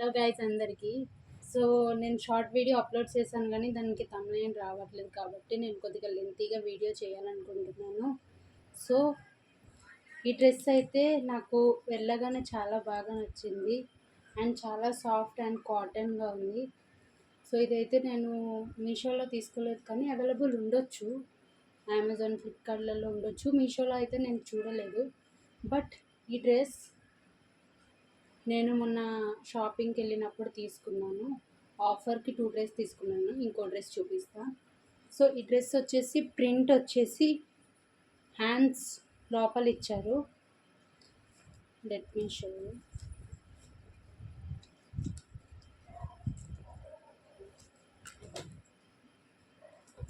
Hello guys అందరికీ. So నేను short video upload చేశాను కానీ దానికి తమ్నెయిల్ రావట్లేదు కాబట్టి నేను కొద్దిగా లెంతీగా వీడియో చేయాలనుకుంటున్నాను. సో ఈ డ్రెస్ అయితే నాకు వెళ్ళగానే చాలా బాగా నచ్చింది అండ్ చాలా సాఫ్ట్ అండ్ కాటన్గా ఉంది. సో ఇదైతే నేను మీషోలో తీసుకోలేదు కానీ అవైలబుల్ ఉండొచ్చు, అమెజాన్ ఫ్లిప్కార్ట్లలో ఉండొచ్చు. మీషోలో అయితే నేను చూడలేదు. బట్ ఈ డ్రెస్ నేను మొన్న షాపింగ్కి వెళ్ళినప్పుడు తీసుకున్నాను. ఆఫర్కి 2 డ్రెస్ తీసుకున్నాను. ఇంకో డ్రెస్ చూపిస్తా. సో ఈ డ్రెస్ వచ్చేసి ప్రింట్ వచ్చేసి హ్యాండ్స్ లోపల ఇచ్చారు. Let me show.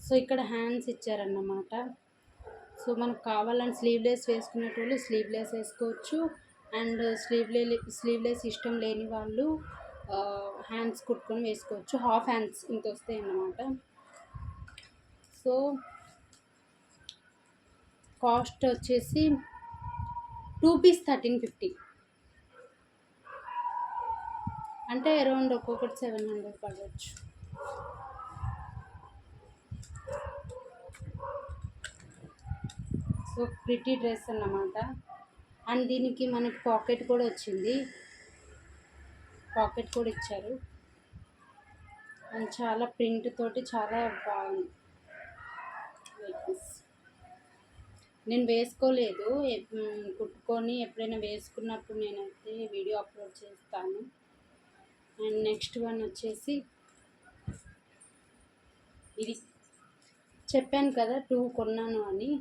సో ఇక్కడ హ్యాండ్స్ ఇచ్చారన్నమాట. సో మనకు కావాలని స్లీవ్లెస్ వేసుకునేటోళ్ళు స్లీవ్లెస్ వేసుకోవచ్చు అండ్ స్లీవ్లెస్ ఇష్టం లేని వాళ్ళు హ్యాండ్స్ కుట్టుకొని వేసుకోవచ్చు. హాఫ్ హ్యాండ్స్ ఇంత వస్తాయి అన్నమాట. సో కాస్ట్ వచ్చేసి 2 పీస్ 1350, అంటే అరౌండ్ ఒక్కొక్కటి 700 పడవచ్చు. సో ప్రిటీ డ్రెస్ అన్నమాట. అండ్ దీనికి మనకి పాకెట్ కూడా వచ్చింది, పాకెట్ కూడా ఇచ్చారు. అండ్ చాలా ప్రింట్ తోటి చాలా బాగుంది. నేను వేసుకోలేదు, కుట్టుకొని ఎప్పుడైనా వేసుకున్నప్పుడు నేనైతే వీడియో అప్లోడ్ చేస్తాను. అండ్ నెక్స్ట్ వన్ వచ్చేసి ఇది చెప్పాను కదా 2 కొన్నాను అని.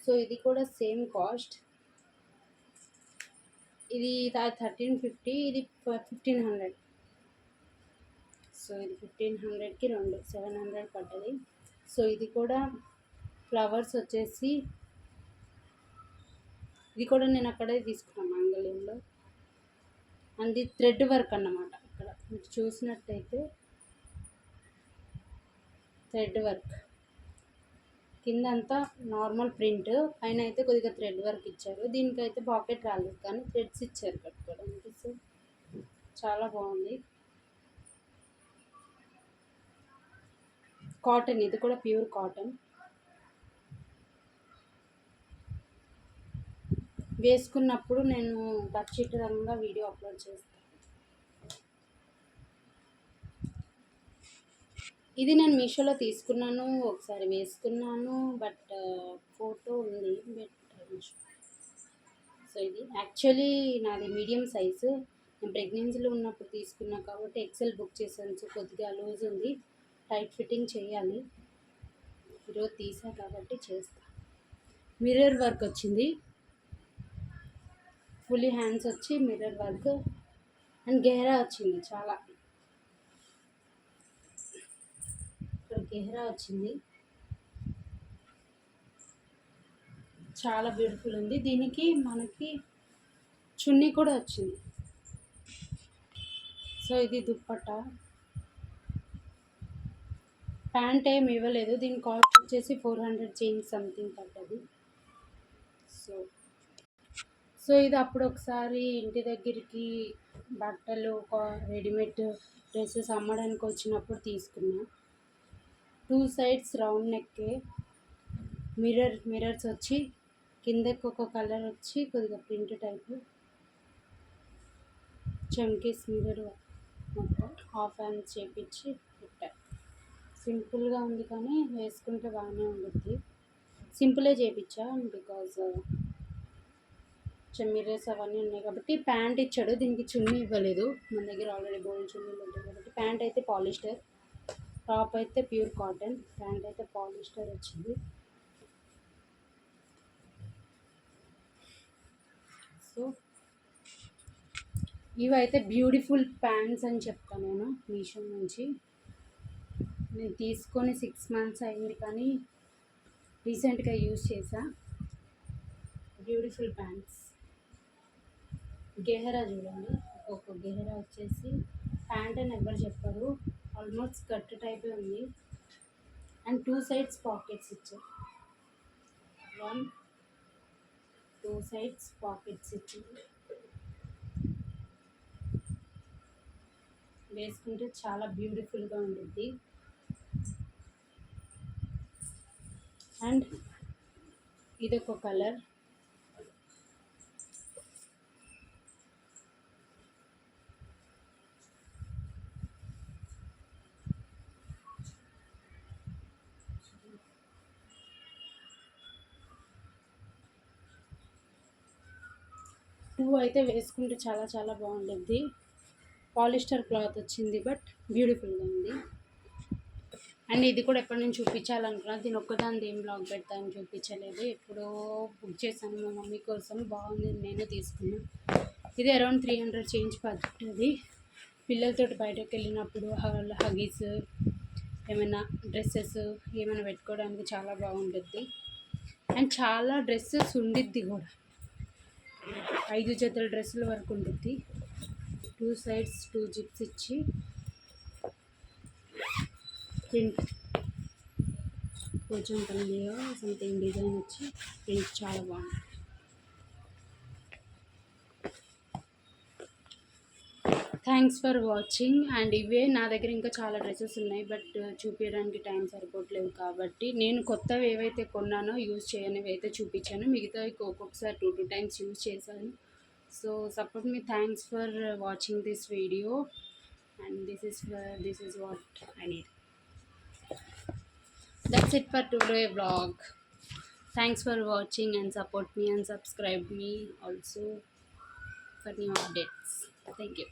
సో ఇది కూడా సేమ్ కాస్ట్. ఇది 1350, ఇది 1500. సో ఇది 1500కి 2 700 పడ్డది. సో ఇది కూడా ఫ్లవర్స్ వచ్చేసి ఇది కూడా నేను అక్కడే తీసుకున్నాను మంగళంలో. అండ్ ఇది థ్రెడ్ వర్క్ అన్నమాట. ఇక్కడ మీరు చూసినట్టయితే థ్రెడ్ వర్క్, కింద అంతా నార్మల్ ప్రింట్, పైన అయితే కొద్దిగా థ్రెడ్ వర్క్ ఇచ్చారు. దీనికైతే పాకెట్ రాలేదు కానీ థ్రెడ్స్ ఇచ్చారు కట్టుకోవడానికి. సో చాలా బాగుంది. కాటన్, ఇది కూడా ప్యూర్ కాటన్. వేసుకున్నప్పుడు నేను ఖచ్చితంగా వీడియో అప్లోడ్ చేస్తాను. ఇది నేను మీషోలో తీసుకున్నాను, ఒకసారి వేసుకున్నాను. బట్ ఫోటో ఉంది. సో ఇది యాక్చువల్లీ నాది మీడియం సైజు. నేను ప్రెగ్నెన్సీలో ఉన్నప్పుడు తీసుకున్నా కాబట్టి ఎక్సెల్ బుక్ చేశాను. సో కొద్దిగా లూజ్ ఉంది, టైట్ ఫిట్టింగ్ చేయాలి. ఈరోజు తీసా కాబట్టి చేస్తా. మిర్రర్ వర్క్ వచ్చింది, ఫుల్లీ హ్యాండ్స్ వచ్చి మిర్రర్ వర్క్ అండ్ గెహరా వచ్చింది. చాలా గెహరా వచ్చింది, చాలా బ్యూటిఫుల్ ఉంది. దీనికి మనకి చున్నీ కూడా వచ్చింది. సో ఇది దుప్పట్టా. ప్యాంట్ ఏమి ఇవ్వలేదు, దీని కాస్ట్ వచ్చేసి 400 చేంజ్ సంథింగ్ పడ్డది. సో ఇది అప్పుడు ఒకసారి ఇంటి దగ్గరికి బట్టలు రెడీమేడ్ డ్రెస్సెస్ అమ్మడానికి వచ్చినప్పుడు తీసుకున్నా. 2 సైడ్స్ రౌండ్ నెక్కే, మిర్రర్స్ వచ్చి కిందకి ఒక కలర్ వచ్చి కొద్దిగా ప్రింట్ టైప్, చమ్కీస్ మిర్రర్ మొత్తం హాఫ్ హ్యాండ్స్ చేపించి పెట్టారు. సింపుల్గా ఉంది కానీ వేసుకుంటే బాగానే ఉంటుంది. సింపులే చేయించా బికాజ్ మిర్రర్స్ అవన్నీ ఉన్నాయి కాబట్టి. ప్యాంట్ ఇచ్చాడు, దీనికి చున్నీ ఇవ్వలేదు. మన దగ్గర ఆల్రెడీ బోల్డ్ చున్నీలు ఉంటాయి కాబట్టి. ప్యాంట్ అయితే పాలిస్టర్, టాప్ అయితే ప్యూర్ కాటన్, ప్యాంట్ అయితే పాలిస్టర్ వచ్చింది. సో ఇవైతే బ్యూటిఫుల్ ప్యాంట్స్ అని చెప్తాను నేను మీషో నుంచి. నేను తీసుకొని 6 months అయింది కానీ రీసెంట్గా యూజ్ చేసా. Beautiful pants. గెహరా చూడండి, ఒక గెహరా వచ్చేసి ప్యాంట్ అని ఎవరు చెప్పరు, ఆల్మోస్ట్ స్కర్ట్ టైపే ఉంది. అండ్ 2 సైడ్స్ పాకెట్స్ ఇచ్చారు, 2 సైడ్స్ పాకెట్స్ ఇచ్చారు. వేసుకుంటే చాలా బ్యూటిఫుల్గా ఉంటుంది. అండ్ ఇదొక కలర్. అయితే వేసుకుంటే చాలా చాలా బాగుంటుంది. పాలిస్టర్ క్లాత్ వచ్చింది, బట్ బ్యూటిఫుల్గా ఉంది. అండ్ ఇది కూడా ఎప్పటి నుంచి చూపించాలనుకున్నా, దీని ఒక్కదాన్ని ఏం బ్లాగ్ పెడతాను చూపించలేదు. ఎప్పుడో బుక్ చేశాను మా మమ్మీ కోసం, బాగుంది, నేను తీసుకున్నాను. ఇది అరౌండ్ 300 చేంజ్ పడుతుంది. పిల్లలతో బయటకు వెళ్ళినప్పుడు హగీస్, ఏమైనా డ్రెస్సెస్ ఏమైనా పెట్టుకోవడానికి చాలా బాగుంటుంది. అండ్ చాలా డ్రెస్సెస్ ఉండిద్ది కూడా, 5 జతల డ్రెస్సుల వరకు ఉంటుంది. 2 సైడ్స్ 2 జిప్స్ ఇచ్చి ప్రింట్ కొంచెం పనిగా సంథింగ్ డిజైన్ వచ్చి ప్రింట్ చాలా బాగుంది. Thanks for watching. అండ్ ఇవే నా దగ్గర ఇంకా చాలా డ్రెస్సెస్ ఉన్నాయి, బట్ చూపించడానికి టైం సరిపోవట్లేదు. కాబట్టి నేను కొత్తవి ఏవైతే కొన్నానో, యూజ్ చేయనివి అయితే చూపించాను, మిగతా ఒక్కొక్కసారి 2 times యూజ్ చేశాను. So support me. Thanks for watching this video. And this is what I need. That's it for today vlog. Thanks for watching and support me and subscribe me also for new updates. Thank you.